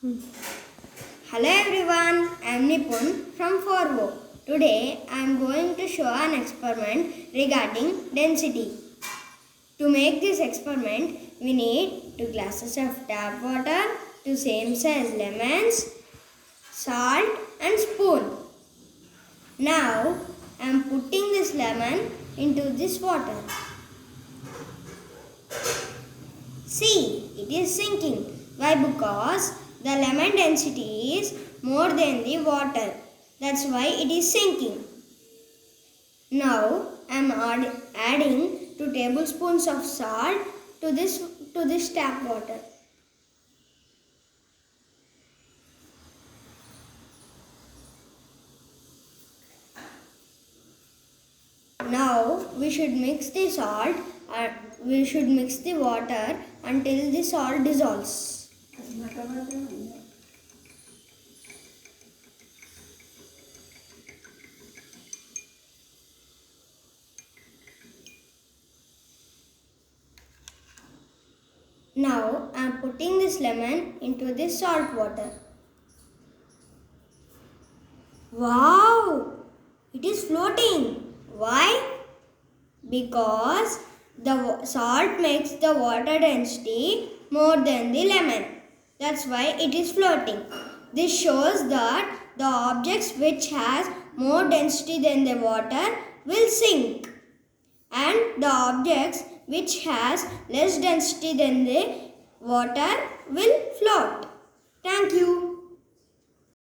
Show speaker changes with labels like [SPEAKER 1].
[SPEAKER 1] Hello everyone, I am Nipun from Forvo. Today I am going to show an experiment regarding density. To make this experiment, we need 2 glasses of tap water, 2 same size lemons, salt and spoon. Now I am putting this lemon into this water. See, it is sinking. Why? Because the lemon density is more than the water. That's why it is sinking. Now I am adding 2 tablespoons of salt to this tap water. Now we should mix the salt and we should mix the water until the salt dissolves. Now I am putting this lemon into this salt water. Wow! It is floating. Why? Because the salt makes the water density more than the lemon. That's why it is floating. This shows that the objects which has more density than the water will sink, and the objects which has less density than the water will float. Thank you.